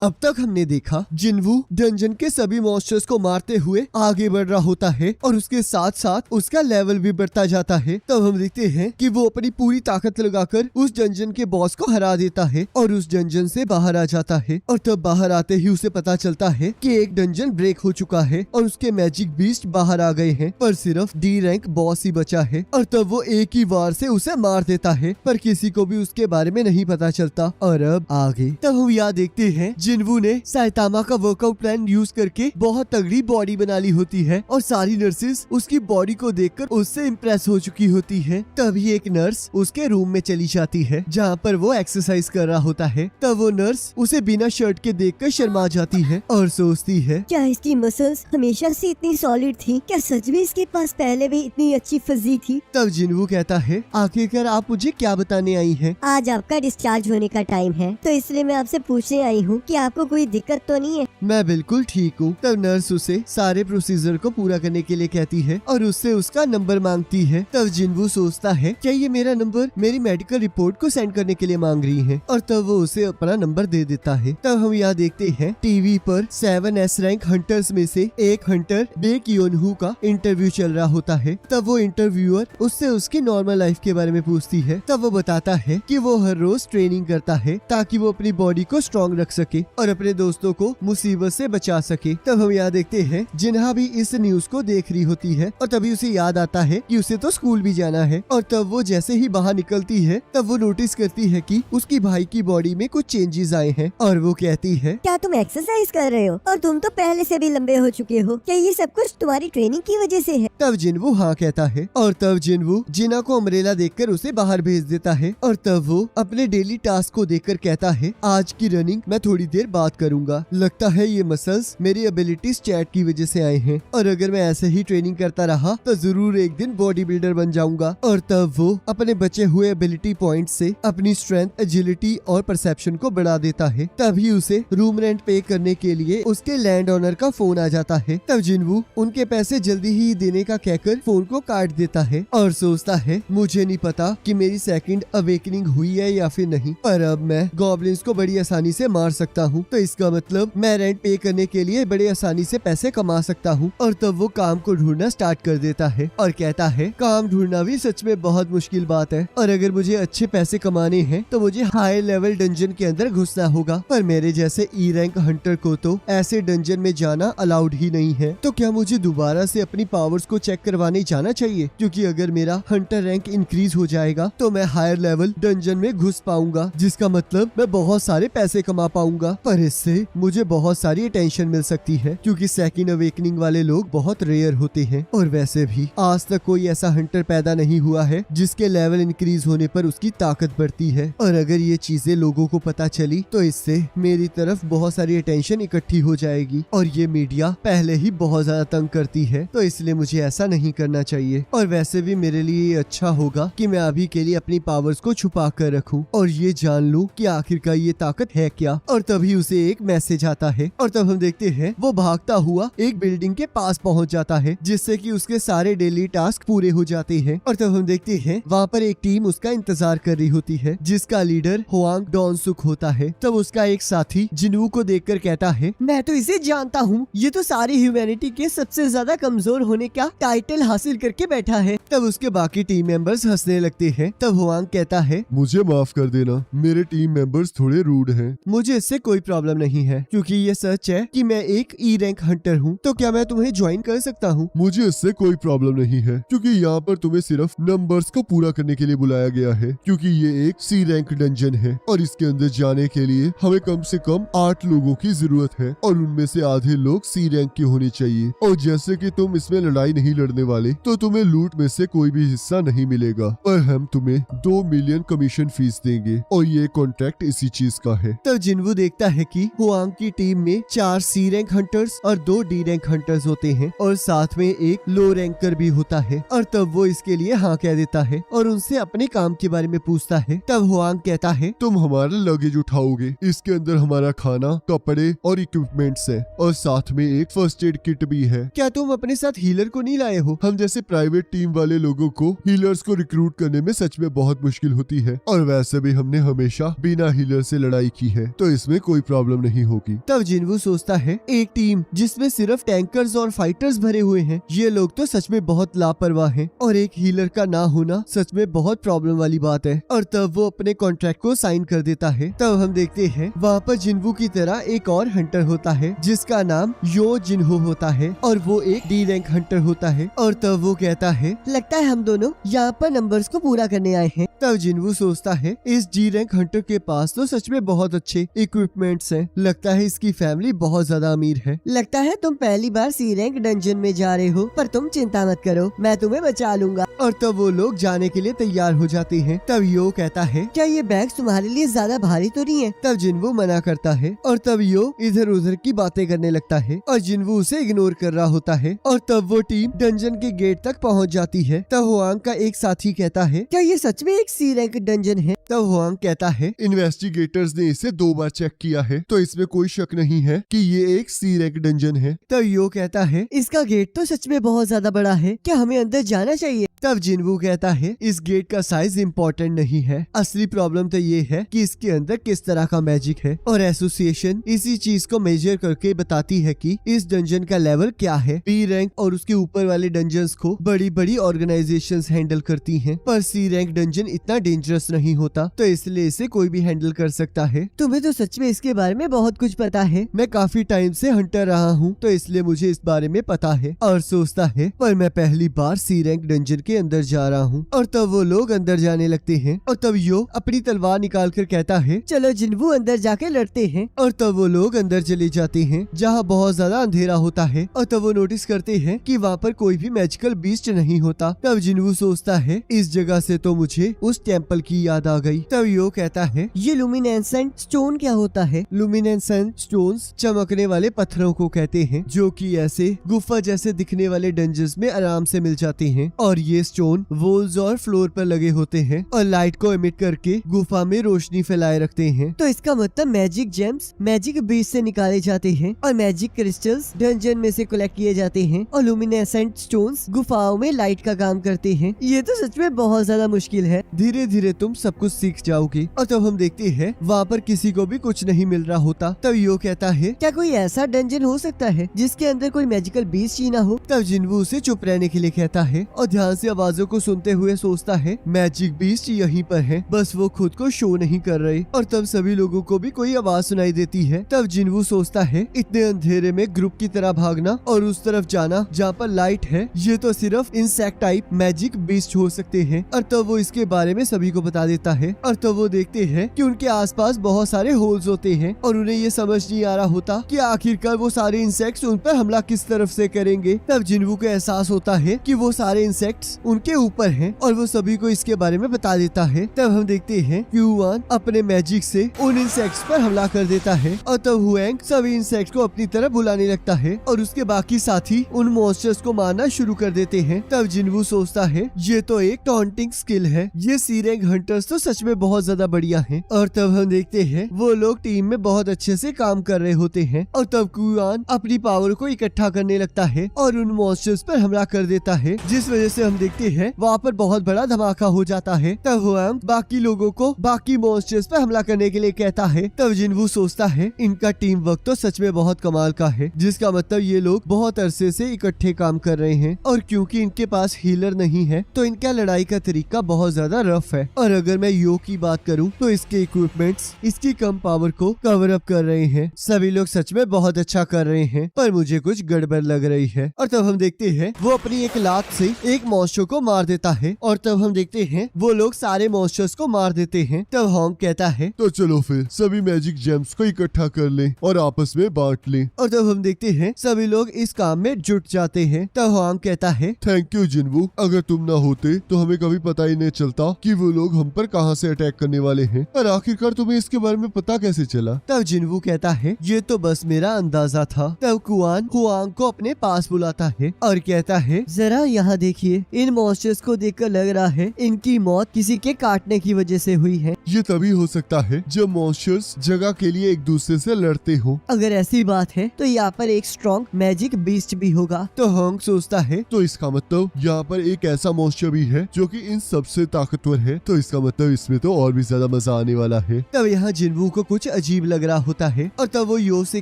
अब तक हमने देखा जिनवू डंजन के सभी मॉन्स्टर्स को मारते हुए आगे बढ़ रहा होता है और उसके साथ साथ उसका लेवल भी बढ़ता जाता है। तब हम देखते हैं कि वो अपनी पूरी ताकत लगाकर उस डंजन के बॉस को हरा देता है और उस डंजन से बाहर आ जाता है। और तब बाहर आते ही उसे पता चलता है कि एक डंजन ब्रेक हो चुका है और उसके मैजिक बीस्ट बाहर आ गए हैं, पर सिर्फ डी रैंक बॉस ही बचा है। और तब वो एक ही वार से उसे मार देता है, पर किसी को भी उसके बारे में नहीं पता चलता। और अब आगे तब हम यहाँ देखते हैं जिनवू ने साइतामा का वर्कआउट प्लान यूज करके बहुत तगड़ी बॉडी बना ली होती है और सारी नर्सेस उसकी बॉडी को देखकर उससे इम्प्रेस हो चुकी होती है। तभी एक नर्स उसके रूम में चली जाती है जहाँ पर वो एक्सरसाइज कर रहा होता है। तब वो नर्स उसे बिना शर्ट के देखकर शर्मा जाती है और सोचती है, क्या इसकी मसल्स हमेशा से इतनी सॉलिड थी? क्या सच में इसके पास पहले भी इतनी अच्छी फिजिक थी? तब जिनवू कहता है, आखिरकार आप मुझे क्या बताने आई हैं? आज आपका डिस्चार्ज होने का टाइम है, तो इसलिए मैं आपसे पूछने आई हूँ कि आपको कोई दिक्कत तो नहीं है? मैं बिल्कुल ठीक हूँ। तब नर्स उसे सारे प्रोसीजर को पूरा करने के लिए कहती है और उससे उसका नंबर मांगती है। तब जिनवू सोचता है, क्या ये मेरा नंबर मेरी मेडिकल रिपोर्ट को सेंड करने के लिए मांग रही है? और तब वो उसे अपना नंबर दे देता है। तब हम यहाँ देखते हैं टीवी पर 7S रैंक हंटर्स में से एक हंटर बेक योनहू का इंटरव्यू चल रहा होता है। तब वो इंटरव्यूअर उससे उसकी नॉर्मल लाइफ के बारे में पूछती है। तब वो बताता है कि वो हर रोज ट्रेनिंग करता है ताकि वो अपनी बॉडी को स्ट्रॉन्ग रख सके और अपने दोस्तों को मुसीबत से बचा सके। तब हम यहाँ देखते हैं जिन्हा भी इस न्यूज को देख रही होती है और तभी उसे याद आता है कि उसे तो स्कूल भी जाना है। और तब वो जैसे ही बाहर निकलती है तब वो नोटिस करती है कि उसकी भाई की बॉडी में कुछ चेंजेस आए हैं और वो कहती है, क्या तुम एक्सरसाइज कर रहे हो? और तुम तो पहले से भी लंबे हो चुके हो। क्या ये सब कुछ तुम्हारी ट्रेनिंग की वजह से है? तब जिनवू हाँ कहता है और तब जिनवू जिना को अम्ब्रेला देखकर उसे बाहर भेज देता है। और तब वो अपने डेली टास्क को देखकर कहता है, आज की रनिंग मैं थोड़ी देर बाद करूंगा। लगता है ये मसल्स मेरी एबिलिटीज चैट की वजह से आए हैं और अगर मैं ऐसे ही ट्रेनिंग करता रहा तो जरूर एक दिन बॉडी बिल्डर बन जाऊंगा। और तब वो अपने बचे हुए एबिलिटी पॉइंट से अपनी स्ट्रेंथ, एजिलिटी और परसेप्शन को बढ़ा देता है। तभी उसे रूम रेंट पे करने के लिए उसके लैंड ओनर का फोन आ जाता है। तब जिनवू उनके पैसे जल्दी ही देने का कहकर फोन को काट देता है और सोचता है, मुझे नहीं पता कि मेरी सेकंड अवेकनिंग हुई है या फिर नहीं, पर अब मैं गॉब्लिन्स को बड़ी आसानी से मार सकता हूँ, तो इसका मतलब मैं रेंट पे करने के लिए बड़े आसानी से पैसे कमा सकता हूँ। और तब वो काम को ढूंढना स्टार्ट कर देता है और कहता है, काम ढूंढना भी सच में बहुत मुश्किल बात है और अगर मुझे अच्छे पैसे कमाने हैं तो मुझे हाई लेवल डंजन के अंदर घुसना होगा, पर मेरे जैसे ई रैंक हंटर को तो ऐसे डंजन में जाना अलाउड ही नहीं है। तो क्या मुझे दोबारा से अपनी पावर्स को चेक करवाने जाना चाहिए? क्योंकि अगर मेरा हंटर रैंक इंक्रीज हो जाएगा तो मैं हायर लेवल डंजन में घुस पाऊंगा, जिसका मतलब मैं बहुत सारे पैसे कमा पाऊंगा, पर इससे मुझे बहुत सारी अटेंशन मिल सकती है क्योंकि सेकंड अवेकनिंग वाले लोग बहुत रेयर होते हैं और वैसे भी आज तक कोई ऐसा हंटर पैदा नहीं हुआ है जिसके लेवल इंक्रीज होने पर उसकी ताकत बढ़ती है। और अगर ये चीजें लोगों को पता चली तो इससे मेरी तरफ बहुत सारी अटेंशन इकट्ठी हो जाएगी और ये मीडिया पहले ही बहुत ज्यादा तंग करती है, तो इसलिए मुझे ऐसा नहीं करना चाहिए। और वैसे भी मेरे लिए ये अच्छा होगा कि मैं अभी के लिए अपनी पावर्स को छुपा कर रखूं और ये जान लूं कि आखिरकार ये ताकत है क्या। और तभी उसे एक मैसेज आता है और तब हम देखते हैं वो भागता हुआ एक बिल्डिंग के पास पहुंच जाता है जिससे कि उसके सारे डेली टास्क पूरे हो जाते हैं। और तब हम देखते हैं वहाँ पर एक टीम उसका इंतजार कर रही होती है जिसका लीडर हुआंग डॉनसुक होता है। तब उसका एक साथी जिनवू को देखकर कहता है, मैं तो इसे जानता हूँ, ये तो सारी ह्यूमैनिटी के सबसे ज्यादा कमजोर होने का टाइटल हासिल करके बैठा है। तब उसके बाकी टीम मेंबर्स हंसने लगते हैं। तब हुआंग कहता है, मुझे माफ कर देना, मेरे टीम मेंबर्स थोड़े रूड हैं। मुझे इससे कोई प्रॉब्लम नहीं है क्योंकि ये सच है कि मैं एक ई रैंक हंटर हूँ, तो क्या मैं तुम्हें ज्वाइन कर सकता हूँ? मुझे इससे कोई प्रॉब्लम नहीं है क्योंकि यहाँ पर तुम्हें सिर्फ नंबर्स को पूरा करने के लिए बुलाया गया है, क्योंकि ये एक सी रैंक डंजन है और इसके अंदर जाने के लिए हमें कम से कम 8 लोगों की जरूरत है और उनमें से आधे लोग सी रैंक के होने चाहिए। और जैसे कि तुम इसमें लड़ाई नहीं लड़ने वाले तो तुम्हें लूट में से कोई भी हिस्सा नहीं मिलेगा, पर हम तुम्हें 2 मिलियन कमीशन फीस देंगे और ये कॉन्ट्रैक्ट इसी चीज का है। तब जिनवू देखता है कि हुआंग की टीम में 4 सी रैंक हंटर्स और 2 डी रैंक हंटर्स होते हैं और साथ में एक लो रैंकर भी होता है। और तब वो इसके लिए हाँ कह देता है और उनसे अपने काम के बारे में पूछता है। तब हुआंग कहता है, तुम हमारा लगेज उठाओगे, इसके अंदर हमारा खाना कपड़े और इक्विपमेंट्स है और साथ में एक फर्स्ट एड किट भी है। क्या तुम अपने साथ हीलर को नहीं लाए हो? हम जैसे प्राइवेट टीम वाले लोगों को हीलर्स को रिक्रूट करने में सच में बहुत मुश्किल होती है और वैसे भी हमने हमेशा बिना हीलर से लड़ाई की है, तो इसमें कोई प्रॉब्लम नहीं होगी। तब जिन्वू सोचता है, एक टीम जिसमें सिर्फ टैंकर्स और फाइटर्स भरे हुए हैं, ये लोग तो सच में बहुत लापरवाह हैं और एक हीलर का ना होना सच में बहुत प्रॉब्लम वाली बात है। और तब वो अपने कॉन्ट्रैक्ट को साइन कर देता है। तब हम देखते हैं वहाँ पर जिन्वू की तरह एक और हंटर होता है जिसका नाम यो जिनहो होता है और वो एक डी रैंक हंटर होता है। और तब वो कहता है, लगता है हम दोनों यहाँ पर नंबर्स को पूरा करने आए हैं। तब जिन्वू सोचता है, इस डी रैंक हंटर के पास तो सच में बहुत अच्छे इक्विपमेंट्स हैं। लगता है इसकी फैमिली बहुत ज्यादा अमीर है। लगता है तुम पहली बार सी रैंक डंजन में जा रहे हो, पर तुम चिंता मत करो, मैं तुम्हें बचा लूंगा। और तब वो लोग जाने के लिए तैयार हो जाते हैं। तब यो कहता है, क्या ये बैग तुम्हारे लिए ज्यादा भारी तो नहीं है? तब जिन्वू मना करता है और तब यो इधर उधर की बातें करने लगता है और जिन्वू उसे इग्नोर कर रहा होता है। और तब वो टीम डंजन के गेट तक पहुंच जाती है। तब हुआंग का एक साथी कहता है, क्या ये सच में एक सी रैंक डंजन है? तब हुआंग कहता है, इन्वेस्टिगेटर्स ने इसे 2 बार चेक किया है, तो इसमें कोई शक नहीं है कि ये एक सी रैंक डंजन है। तब यो कहता है, इसका गेट तो सच में बहुत ज्यादा बड़ा है, क्या हमें अंदर जाना चाहिए? तब जिन्वू कहता है, इस गेट का साइज इम्पोर्टेंट नहीं है, असली प्रॉब्लम तो ये है कि इसके अंदर किस तरह का मैजिक है। और एसोसिएशन इसी चीज को मेजर करके बताती है कि इस डंजन का लेवल क्या है। बी रैंक और उसके ऊपर वाले डंजन्स को बड़ी बड़ी ऑर्गेनाइजेशंस हैंडल करती हैं, पर सी रैंक डंजन इतना डेंजरस नहीं होता, तो इसलिए इसे कोई भी हैंडल कर सकता है। तुम्हें तो सच में इसके बारे में बहुत कुछ पता है। मैं काफी टाइम से हंटर रहा हूँ, तो इसलिए मुझे इस बारे में पता है। और सोचता है, पर मैं पहली बार सी रैंक डंजन के अंदर जा रहा हूँ। और तब वो लोग अंदर जाने लगते हैं और तब यो अपनी तलवार निकाल कर कहता है, चलो जिन्वू अंदर जाके लड़ते हैं। और तब वो लोग अंदर चले जाते हैं जहाँ बहुत ज्यादा अंधेरा होता है। और तब वो नोटिस करते हैं कि वहाँ पर कोई भी मैजिकल बीस्ट नहीं होता। तब जिन्वू सोचता है, इस जगह से तो मुझे उस टेम्पल की याद आ गई। तब यो कहता है, ये लुमिनेसेंट स्टोन क्या होता है? लुमिनेसेंट स्टोन्स चमकने वाले पत्थरों को कहते हैं, जो कि ऐसे गुफा जैसे दिखने वाले डंजन्स में आराम से मिल जाते हैं। और ये स्टोन वॉल्स और फ्लोर पर लगे होते हैं और लाइट को एमिट करके गुफा में रोशनी फैलाए रखते हैं। तो इसका मतलब मैजिक जेम्स मैजिक बीच से निकाले जाते हैं और मैजिक क्रिस्टल्स डंजन में से कलेक्ट किए जाते हैं और लुमिनेसेंट स्टोन्स गुफाओं में लाइट का काम करते हैं। ये तो सच में बहुत ज्यादा मुश्किल है। धीरे धीरे तुम सब कुछ सीख जाओगे। और तब हम देखते हैं वहाँ पर किसी को भी कुछ नहीं मिल रहा होता। तब यो कहता है, क्या कोई ऐसा डंजन हो सकता है जिसके अंदर कोई मैजिकल बीस्ट ही ना हो? तब जिन्वू उसे चुप रहने के लिए कहता है और ध्यान से आवाजों को सुनते हुए सोचता है, मैजिक बीस्ट यहीं पर है, बस वो खुद को शो नहीं कर रहे। और तब सभी लोगों को भी कोई आवाज सुनाई देती है। तब जिन्वू सोचता है, इतने अंधेरे में ग्रुप की तरह भागना और उस तरफ जाना जहाँ पर लाइट है, ये तो सिर्फ इंसेक्ट टाइप मैजिक बीस्ट हो सकते हैं। और तब वो इसके बारे में सभी को बता देता है। और तब वो देखते हैं कि उनके आसपास बहुत सारे होल्स होते हैं और उन्हें ये समझ नहीं आ रहा होता कि आखिरकार वो सारे इंसेक्ट्स उन पर हमला किस तरफ से करेंगे। तब जिन्वू को एहसास होता है कि वो सारे इंसेक्ट्स उनके ऊपर हैं और वो सभी को इसके बारे में बता देता है। तब हम देखते हैं कि हुआन अपने मैजिक से उन इंसेक्ट्स पर हमला कर देता है और तब हुएंग सभी इंसेक्ट्स को अपनी तरफ बुलाने लगता है और उसके बाकी साथी उन मॉन्स्टर्स को मारना शुरू कर देते हैं। तब जिन्वू सोचता है, ये तो एक टॉन्टिंग स्किल है, ये सी रैंक हंटर्स तो सच में बहुत ज्यादा बढ़िया हैं। और तब हम देखते हैं वो लोग टीम में बहुत अच्छे से काम कर रहे होते हैं और तब कुआन अपनी पावर को इकट्ठा करने लगता है और उन मॉन्स्टर्स पर हमला कर देता है, जिस वजह से हम देखते हैं वहाँ पर बहुत बड़ा धमाका हो जाता है। तब हुआंग बाकी लोगों को बाकी मॉन्स्टर्स पर हमला करने के लिए कहता है। तब जिन्वू सोचता है, इनका टीम वर्क तो सच में बहुत कमाल का है, जिसका मतलब ये लोग बहुत अरसे से इकट्ठे काम कर रहे हैं और क्योंकि इनके पास हीलर नहीं है तो इनका लड़ाई का तरीका बहुत ज्यादा रफ है। और अगर मैं यो की बात करूं तो इसके इक्विपमेंट्स इसकी कम पावर को कवर अप कर रहे हैं। सभी लोग सच में बहुत अच्छा कर रहे हैं, पर मुझे कुछ गड़बड़ लग रही है। और तब हम देखते हैं वो अपनी एक लात से एक मॉन्स्टर को मार देता है और तब हम देखते हैं वो लोग सारे मॉन्स्टर्स को मार देते हैं। तब हॉन्ग कहता है, तो चलो फिर सभी मैजिक जेम्स को इकट्ठा कर लें और आपस में बांट लें। और तब हम देखते हैं सभी लोग इस काम में जुट जाते हैं। तब हॉन्ग कहता है, थैंक यू जिन्वू, अगर तुम ना होते तो हमें कभी पता ही नहीं चलता कि वो लोग हम पर कहां से अटैक करने वाले हैं। और आखिरकार तुम्हें इसके बारे में पता कैसे चला? तब जिन्वू कहता है, ये तो बस मेरा अंदाजा था। तब कुआन हुआंग को अपने पास बुलाता है और कहता है, जरा यहाँ देखिए, इन मॉन्स्टर्स को देखकर लग रहा है इनकी मौत किसी के काटने की वजह से हुई है। ये तभी हो सकता है जब मॉन्स्टर्स जगह के लिए एक एक दूसरे से लड़ते हो। अगर ऐसी बात है तो यहाँ पर एक स्ट्रॉन्ग मैजिक बीस्ट भी होगा। तो होंग सोचता है तो इसका मतलब यहाँ पर एक ऐसा मॉन्स्टर भी है जो कि इन सबसे ताकतवर है, तो इसका मतलब इसमें तो और भी ज्यादा मजा आने वाला है। तब यहाँ जिन्वू को कुछ अजीब लग रहा होता है और तब वो यो से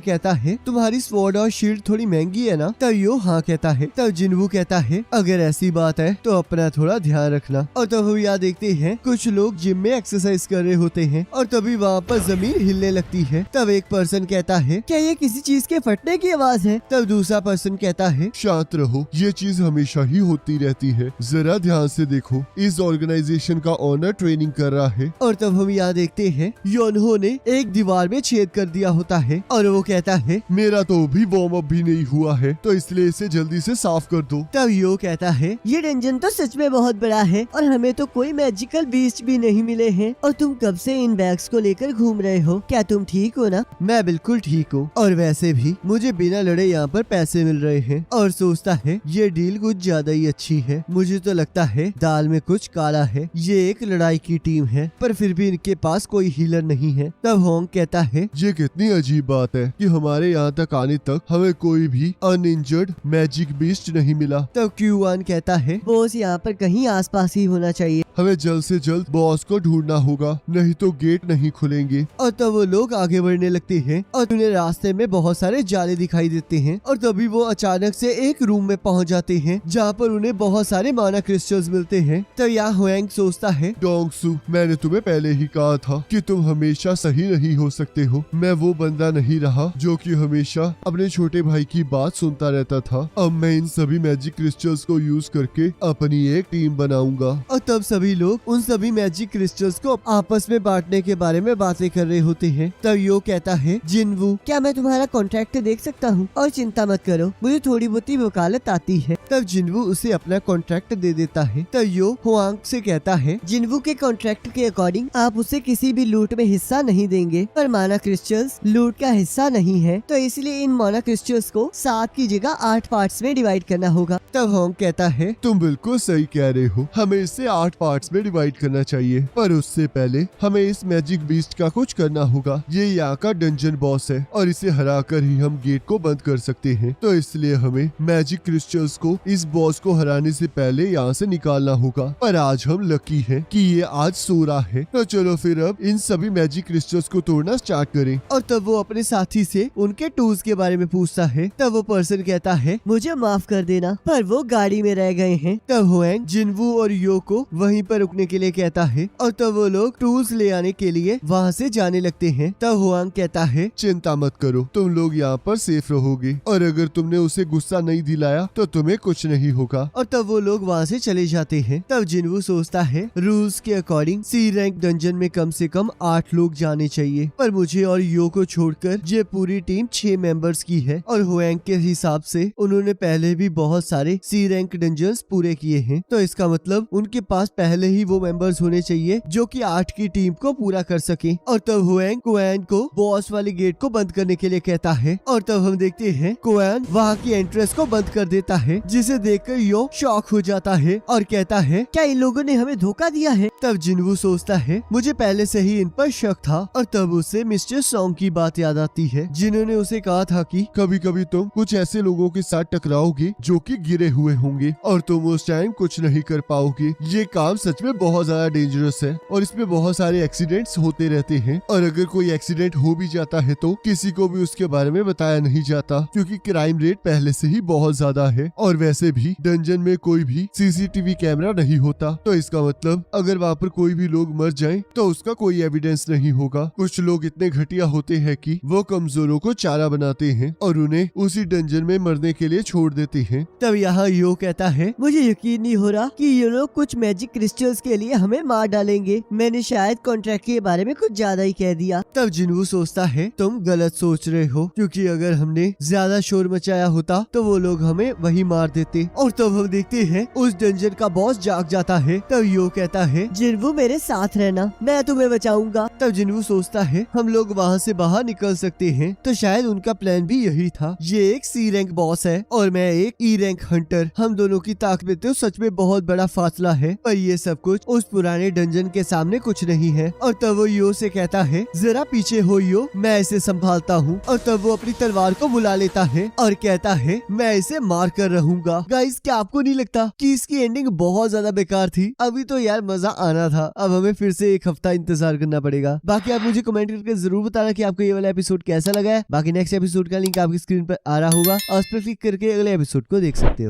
कहता है तुम्हारी स्वॉर्ड और शील्ड थोड़ी महंगी है ना? तब यो हाँ कहता है। तब जिन्वू कहता है अगर ऐसी बात है तो अपना थोड़ा ध्यान रखना। और तब हम यहाँ देखते हैं कुछ लोग जिम में एक्सरसाइज कर रहे होते हैं और तभी वहाँ पर जमीन हिलने लगती है। तब एक पर्सन कहता है क्या ये किसी चीज के फटने की आवाज है? तब दूसरा पर्सन कहता है शांत रहो, ये चीज हमेशा ही होती रहती है, जरा ध्यान से देखो, इस ऑर्गेनाइजेशन का ओनर ट्रेनिंग कर रहा है। और तब हम यहाँ देखते हैं योनहो ने एक दीवार में छेद कर दिया होता है और वो कहता है मेरा तो अभी वार्म अप भी नहीं हुआ है, तो इसलिए इसे जल्दी से साफ कर दो। तब यो कहता है ये डंजन तो सच में बहुत बड़ा है और हमें तो कोई मैजिकल बीस्ट भी नहीं मिले हैं और तुम कब से इन बैग्स को लेकर घूम रहे हो? क्या तुम ठीक हो ना? मैं बिल्कुल ठीक हूँ और वैसे भी मुझे बिना लड़े यहाँ पर पैसे मिल रहे हैं। और सोचता है ये डील कुछ ज्यादा ही अच्छी है। मुझे तो लगता है दाल में कुछ काला है। ये एक लड़ाई की टीम है पर फिर भी इनके पास कोई हीलर नहीं है। तब होंग कहता है ये कितनी अजीब बात है कि हमारे यहाँ तक आने तक हमें कोई भी अनइंजर्ड मैजिक बीस्ट नहीं मिला। तब क्यूआन कहता है बॉस यहाँ पर कहीं आसपास ही होना चाहिए। हमें जल्द से जल्द बॉस को ढूंढना होगा, नहीं तो गेट नहीं खुलेंगे। और तब वो लोग आगे बढ़ने लगते हैं और उन्हें रास्ते में बहुत सारे जाले दिखाई देते हैं और तभी वो अचानक से एक रूम में पहुंच जाते हैं जहाँ पर उन्हें बहुत सारे माना क्रिस्टल्स मिलते हैं। तब यहाँ होएंग सोचता है डोंगसू, मैंने तुम्हें पहले ही कहा था कि तुम हमेशा सही नहीं हो सकते हो। मैं वो बंदा नहीं रहा जो कि हमेशा अपने छोटे भाई की बात सुनता रहता था। अब मैं इन सभी मैजिक क्रिस्टल्स को यूज करके अपनी एक टीम बनाऊंगा। और तब सभी लोग उन सभी मैजिक क्रिस्टल्स को आपस में बांटने के बारे में बातें कर रहे होते हैं। तब यो कहता है जिन्वू क्या मैं तुम्हारा कॉन्ट्रैक्ट देख सकता हूँ? और चिंता मत करो, मुझे थोड़ी बहुत वकालत आती है। तब जिन्वू उसे अपना कॉन्ट्रैक्ट दे देता है। तब यो हुआंग से कहता है जिन्वू के कॉन्ट्रैक्ट के अकॉर्डिंग आप उसे किसी भी लूट में हिस्सा नहीं देंगे, पर माना क्रिस्टल्स लूट का हिस्सा नहीं है, तो इसलिए इन माना क्रिस्टल्स को 7 की जगह 8 पार्ट्स में डिवाइड करना होगा। तब होंग कहता है तुम बिल्कुल सही कह रहे हो, हमें इसे 8 पार्ट्स में डिवाइड करना चाहिए, पर उससे पहले हमें इस मैजिक बीस्ट का कुछ करना होगा। ये यहाँ का डंजन बॉस है और इसे हराकर ही हम गेट को बंद कर सकते हैं, तो इसलिए हमें मैजिक क्रिस्टल्स को इस बॉस को हराने से पहले यहाँ से निकालना होगा। पर आज हम लकी हैं कि ये आज सो रहा है, तो चलो फिर अब इन सभी मैजिक क्रिस्टल्स को तोड़ना स्टार्ट करें। और तब वो अपने साथी से उनके टूल्स के बारे में पूछता है। तब वो पर्सन कहता है मुझे माफ कर देना, पर वो गाड़ी में रह गए हैं। तब होएंग जिन्वू और यो को वहीं पर रुकने के लिए कहता है और तब वो लोग टूल्स ले आने के लिए वहाँ से जाने लगते हैं। तब होएंग कहता है चिंता मत करो, तुम लोग यहाँ पर सेफ रहोगे और अगर तुमने उसे गुस्सा नहीं दिलाया तो तुम्हें कुछ नहीं होगा। और तब वो लोग वहाँ से चले जाते हैं। तब जिन्वू सोचता है रूल्स के अकॉर्डिंग सी रैंक डंजन में कम से कम 8 लोग जाने चाहिए, पर मुझे और यो को छोड़कर ये पूरी टीम 6 मेंबर्स की है और होएंग के हिसाब से उन्होंने पहले भी बहुत सारे सी रैंक डंजन्स पूरे किए हैं, तो इसका मतलब उनके पास पहले ही वो मेंबर्स होने चाहिए जो कि 8 की टीम को पूरा कर सके। और तब होएंग कोएन को बॉस वाले गेट को बंद करने के लिए कहता है और तब हम देखते हैं कोएन वहाँ की एंट्रेंस को बंद कर देता है, जिसे देखकर यो शॉक हो जाता है और कहता है क्या इन लोगों ने हमें धोखा दिया है? तब जिन्वू सोचता है मुझे पहले से ही इन पर शक था। और तब उसे मिस्टर सॉन्ग की बात याद आती है जिन्होंने उसे कहा था कि कभी कभी तुम कुछ ऐसे लोगों के साथ टकराओगे जो कि गिरे हुए होंगे और तुम उस टाइम कुछ नहीं कर पाओगे। ये काम सच में बहुत ज्यादा डेंजरस है और इसमें बहुत सारे एक्सीडेंट्स होते रहते हैं और अगर कोई एक्सीडेंट हो भी जाता है तो किसी को भी उसके बारे में बताया नहीं जाता, क्योंकि क्राइम रेट पहले से ही बहुत ज्यादा है और वैसे भी डंजन में कोई भी सीसीटीवी कैमरा नहीं होता, तो इसका मतलब अगर वहाँ पर कोई भी लोग मर जाएं तो उसका कोई एविडेंस नहीं होगा। कुछ लोग इतने घटिया होते हैं कि वो कमजोरों को चारा बनाते हैं और उन्हें उसी डंजन में मरने के लिए छोड़ देते हैं। तब यहाँ यो कहता है मुझे यकीन नहीं हो रहा कि ये लोग कुछ मैजिक क्रिस्टल्स के लिए हमें मार डालेंगे। मैंने शायद कॉन्ट्रैक्ट के बारे में कुछ ज्यादा ही कह दिया। तब जिन्वू सोचता है तुम गलत सोच रहे हो, क्योंकि अगर हमने ज्यादा शोर मचाया होता तो वो लोग हमें वही मार देते। और तब हम देखते हैं उस डंजन का बॉस जाग जाता है। तब यो कहता है जिन्वू मेरे साथ रहना, मैं तुम्हें बचाऊंगा। तब जिन्वू सोचता है हम लोग वहाँ से बाहर निकल सकते हैं, तो शायद उनका प्लान भी यही था। ये एक सी रैंक बॉस है और मैं एक ई रैंक हंटर, हम दोनों की ताकत तो सच में बहुत बड़ा फासला है, पर ये सब कुछ उस पुराने डंजन के सामने कुछ नहीं है। और तब वो यो से कहता है जरा पीछे होइयो, मैं इसे संभालता हूँ। और तब वो अपनी तलवार को बुला लेता है और कहता है मैं इसे मार कर रहूंगा। गाइस, क्या आपको नहीं लगता कि इसकी एंडिंग बहुत ज्यादा बेकार थी? अभी तो यार मजा आना था, अब हमें फिर से एक हफ्ता इंतजार करना पड़ेगा। बाकी आप मुझे कमेंट करके जरूर बताना कि आपको ये वाला एपिसोड कैसा लगा है। बाकी नेक्स्ट एपिसोड का लिंक आपकी स्क्रीन पर आ रहा होगा और उस पर क्लिक करके अगले एपिसोड को देख सकते हो।